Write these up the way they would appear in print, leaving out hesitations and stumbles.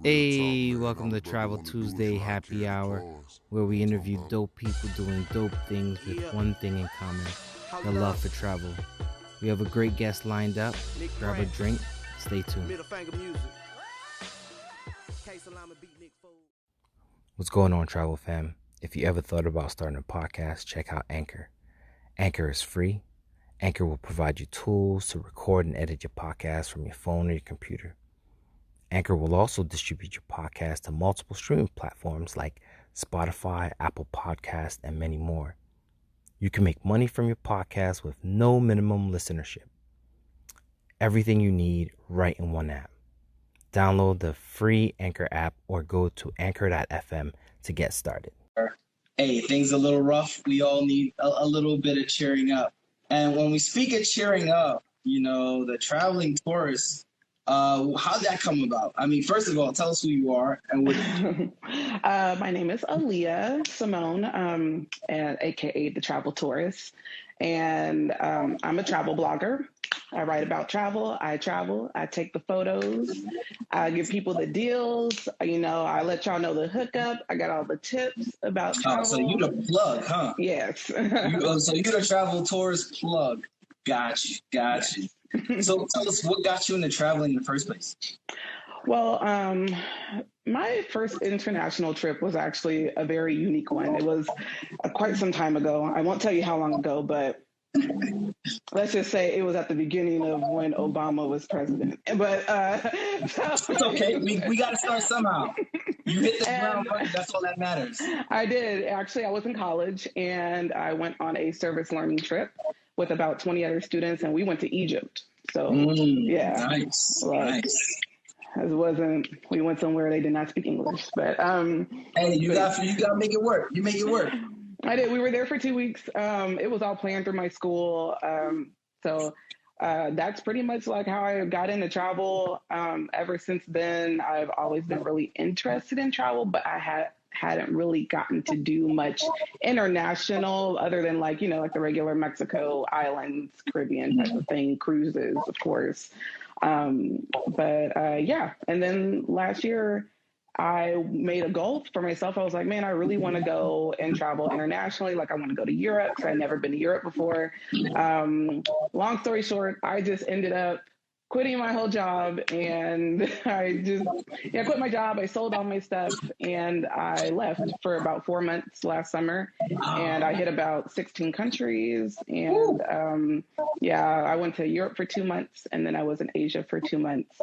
Hey, welcome to Travel Tuesday Happy Hour, where we interview dope people doing dope things with one thing in common, the love for travel. We have a great guest lined up. Grab a drink, stay tuned. What's going on, Travel Fam? If you ever thought about starting a podcast, check out Anchor. Anchor is free. Anchor will provide you tools to record and edit your podcast from your phone or your computer. Anchor will also distribute your podcast to multiple streaming platforms like Spotify, Apple Podcasts, and many more. You can make money from your podcast with no minimum listenership. Everything you need right in one app. Download the free Anchor app or go to anchor.fm to get started. Hey, things a little rough. We all need a little bit of cheering up. And when we speak of cheering up, the traveling tourist, how'd that come about? I mean, first of all, tell us who you are and what you do. My name is Alea Simone, and AKA the Travel Taurus. And I'm a travel blogger. I write about travel, I take the photos, I give people the deals, I let y'all know the hookup, I got all the tips about travel. So you the plug, huh? Yes. So you the Travel Tourist plug. Got you. So tell us, what got you into traveling in the first place? Well, my first international trip was actually a very unique one. It was quite some time ago. I won't tell you how long ago, but let's just say it was at the beginning of when Obama was president. But it's okay. We got to start somehow. You hit the ground running. That's all that matters. I did. Actually, I was in college, and I went on a service learning trip with about 20 other students, and we went to Egypt. So, yeah. Nice. We went somewhere they did not speak English, but hey, you gotta make it work. You make it work. I did. We were there for 2 weeks. It was all planned through my school. So that's pretty much like how I got into travel. Ever since then, I've always been really interested in travel, but I hadn't really gotten to do much international other than like the regular Mexico islands, Caribbean type of thing, cruises, of course. Yeah. And then last year I made a goal for myself. I was like, man, I really want to go and travel internationally. Like I want to go to Europe because I'd never been to Europe before. Long story short, I just ended up quitting my whole job, and I quit my job. I sold all my stuff, and I left for about 4 months last summer, and I hit about 16 countries. And I went to Europe for 2 months, and then I was in Asia for 2 months.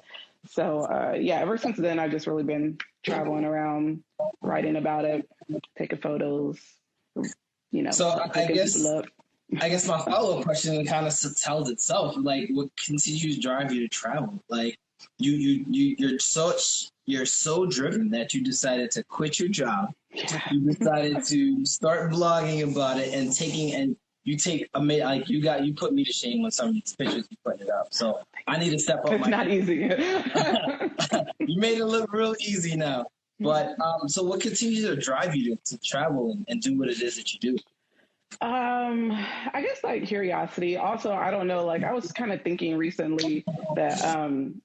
So ever since then, I've just really been traveling around, writing about it, taking photos, So I guess my follow-up question kind of tells itself, like, what continues to drive you to travel? Like, you're so driven that you decided to quit your job. You decided to start blogging about it and you put me to shame with some of these pictures you put it up. So I need to step up. It's not easy. You made it look real easy now. But so what continues to drive you to travel and do what it is that you do? I guess like curiosity. Also, I don't know, like I was kind of thinking recently that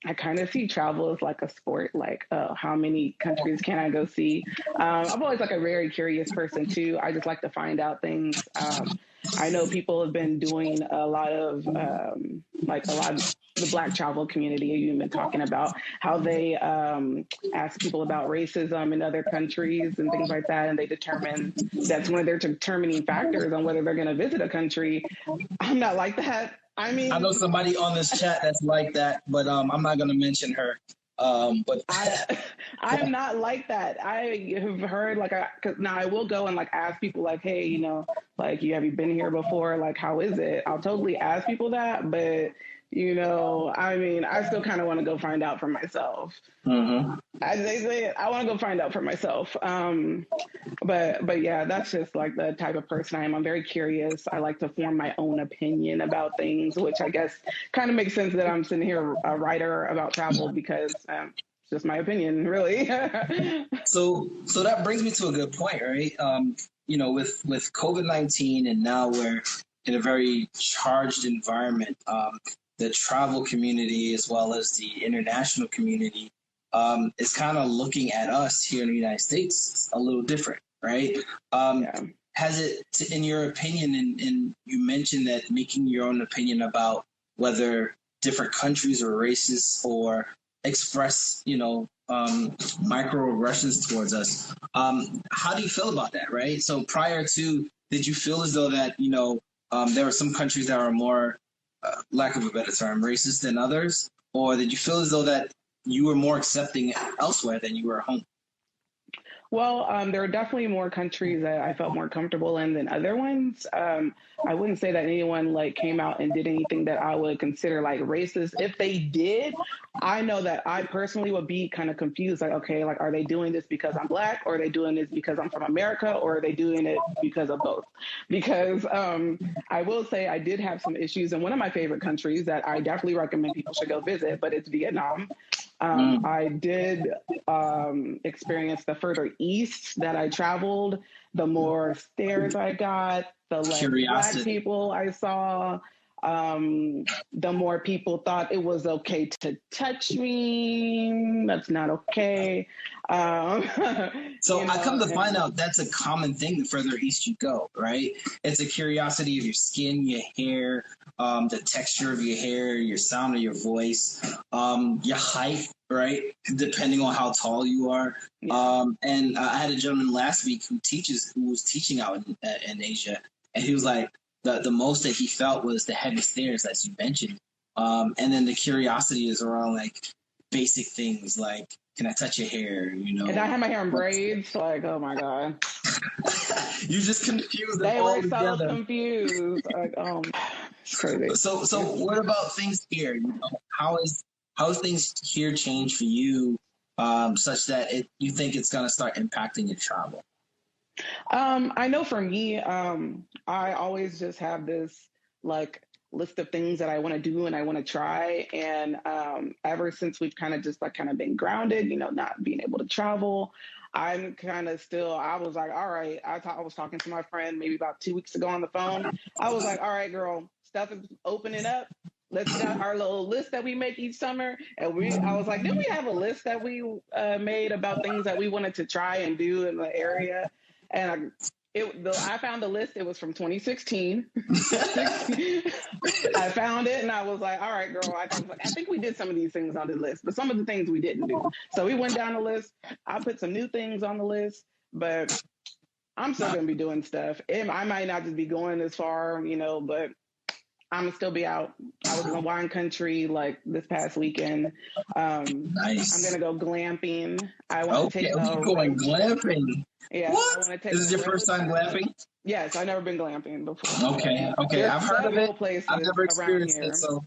I kind of see travel as like a sport, like how many countries can I go see? I'm always like a very curious person too. I just like to find out things. I know people have been doing a lot of the Black travel community. You've been talking about how they ask people about racism in other countries and things like that, and that's one of their determining factors on whether they're going to visit a country. I'm not like that. I mean, I know somebody on this chat that's like that, but I'm not going to mention her. But I'm not like that. I have heard cause now I will go and like ask people like, hey, have you been here before? Like, how is it? I'll totally ask people that, but I mean, I still kind of want to go find out for myself. Mm-hmm. As they say it, I want to go find out for myself. But yeah, that's just like the type of person I am. I'm very curious. I like to form my own opinion about things, which I guess kind of makes sense that I'm sitting here a writer about travel because it's just my opinion, really. So that brings me to a good point, right? With COVID-19 and now we're in a very charged environment. The travel community as well as the international community is kind of looking at us here in the United States a little different, right? Yeah. Has it, in your opinion, and you mentioned that making your own opinion about whether different countries or races or express, microaggressions towards us. How do you feel about that, right? So prior to, did you feel as though that, there were some countries that are more, lack of a better term, racist than others? Or did you feel as though that you were more accepting elsewhere than you were at home? Well, there are definitely more countries that I felt more comfortable in than other ones. I wouldn't say that anyone like came out and did anything that I would consider like racist. If they did, I know that I personally would be kind of confused. Like, okay, like, are they doing this because I'm Black, or are they doing this because I'm from America, or are they doing it because of both? Because I will say I did have some issues in one of my favorite countries that I definitely recommend people should go visit, but it's Vietnam. I did experience the further east that I traveled, the more stares I got, the less Black people I saw, the more people thought it was okay to touch me. That's not okay. So I come to find out that's a common thing the further east you go, right? It's a curiosity of your skin, your hair, the texture of your hair, your sound of your voice, your height, right? Depending on how tall you are. Yeah. And I had a gentleman last week who was teaching out in Asia, and he was like, the most that he felt was the heavy stares, as you mentioned. And then the curiosity is around like basic things like, can I touch your hair? And I had my hair in braids, like, oh my God. You just confused them. They were so confused. Like, it's crazy. So what about things here? How is things here changed for you, such that you think it's going to start impacting your travel? I know for me, I always just have this like list of things that I want to do and I want to try. And ever since we've kind of been grounded, not being able to travel, I'm kind of still, I was like, all right, I was talking to my friend maybe about 2 weeks ago on the phone. I was like, all right, girl, stuff is opening up. Let's get our little list that we make each summer. And I was like, didn't we have a list that we made about things that we wanted to try and do in the area? And I found the list. It was from 2016. I found it and I was like, all right, girl. I think we did some of these things on the list, but some of the things we didn't do. So we went down the list. I put some new things on the list, but I'm still going to be doing stuff. I might not just be going as far, but I'm going to still be out. I was in the wine country like this past weekend. Nice. I'm going to go glamping. I want to take going glamping. Yeah. What? I want to take this is your first time glamping? Yes, I've never been glamping before. Okay. I've heard of it. I've never experienced it, so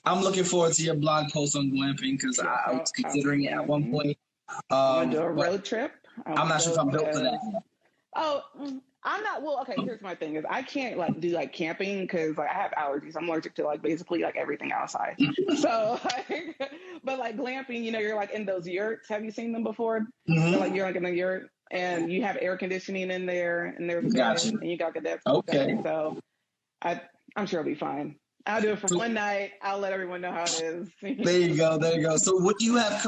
I'm looking forward to your blog post on glamping because I was considering it at one point. I'm going to do a road trip. I'm not sure if I'm built for that. Oh, I'm not. Well, okay. Here's my thing: is I can't do camping because I have allergies. I'm allergic to basically everything outside. So, but glamping, you're in those yurts. Have you seen them before? Mm-hmm. So, you're in a yurt and you have air conditioning in there, and there's a bed, and you got the okay. So, I'm sure it'll be fine. I'll do it for one night. I'll let everyone know how it is. There you go. So, what do you have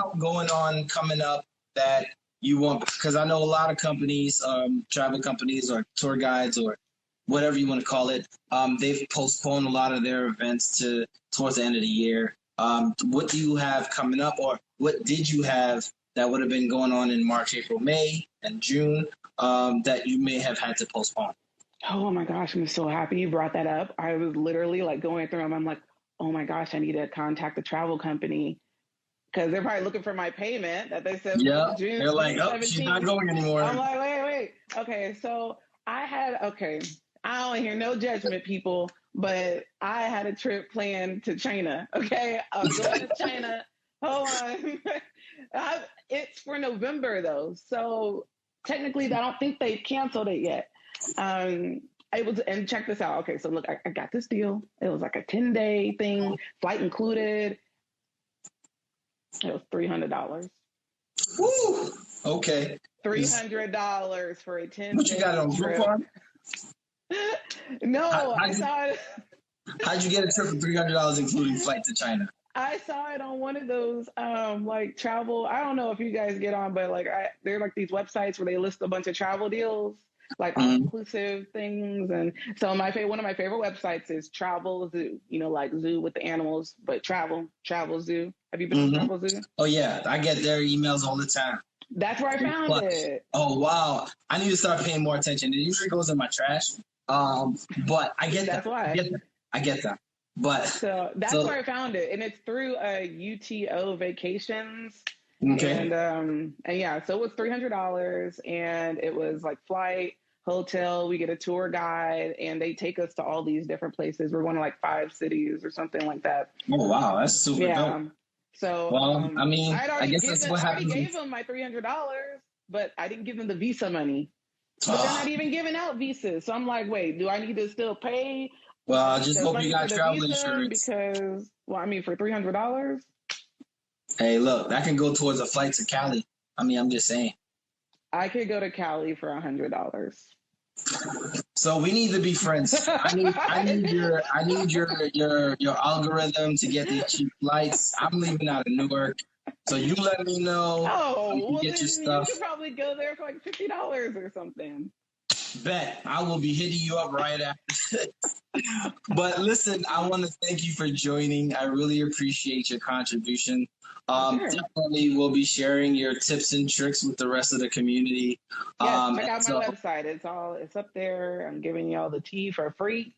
coming up that you want? Because I know a lot of companies, travel companies or tour guides or whatever you want to call it, they've postponed a lot of their events towards the end of the year. What do you have coming up, or what did you have that would have been going on in March, April, May, and June that you may have had to postpone? Oh my gosh, I'm so happy you brought that up. I was literally going through them. I'm like, oh my gosh, I need to contact the travel company. Because they're probably looking for my payment that they said June. They're like, she's not going anymore. I'm like, wait. Okay, so I don't hear no judgment, people, but I had a trip planned to China. Okay, I'm going to China. Hold on. It's for November, though. So technically, I don't think they've canceled it yet. And check this out. Okay, so look, I got this deal. It was like a 10-day thing, flight included. It was $300. Woo! Okay. $300 for a 10-day What you got on Groupon? No, how'd you get a trip for $300 including flight to China? I saw it on one of those like travel. I don't know if you guys get on, but like they're like these websites where they list a bunch of travel deals, like all inclusive things. And so one of my favorite websites is Travel Zoo. You know, like zoo with the animals, but Travel Zoo. Have you been to Travel Zoo? Oh yeah, I get their emails all the time. That's where I found it. Oh wow, I need to start paying more attention. It usually goes in my trash, but I get that's that. Why I get that. But so that's where I found it, and it's through UTO Vacations. Okay. And yeah, so it was $300, and it was like flight, hotel. We get a tour guide, and they take us to all these different places. We're going to like 5 cities or something like that. Oh wow, that's super dope. So well, I mean, I guess that's what happens. I already gave them my $300, but I didn't give them the Visa money. But they're not even giving out visas. So I'm like, wait, do I need to still pay? Well, I just hope you got travel insurance. Because, well, I mean, for $300. Hey, look, that can go towards a flight to Cali. I mean, I'm just saying. I could go to Cali for $100. So we need to be friends. I need your algorithm to get the cheap flights. I'm leaving out of Newark, so you let me know. Oh, well, get your stuff. You could probably go there for like $50 or something. Bet. I will be hitting you up right after. But listen, I want to thank you for joining. I really appreciate your contribution. Sure. Definitely we'll be sharing your tips and tricks with the rest of the community. Yes, check out my website. It's up there. I'm giving you all the tea for free.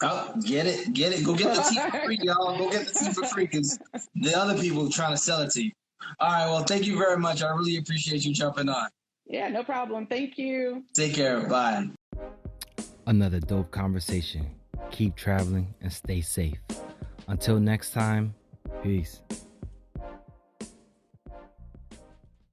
Oh, get it. Go get the tea for free, y'all. Go get the tea for free because the other people are trying to sell it to you. All right, well, thank you very much. I really appreciate you jumping on. Yeah, no problem. Thank you. Take care. Bye. Another dope conversation. Keep traveling and stay safe. Until next time, peace.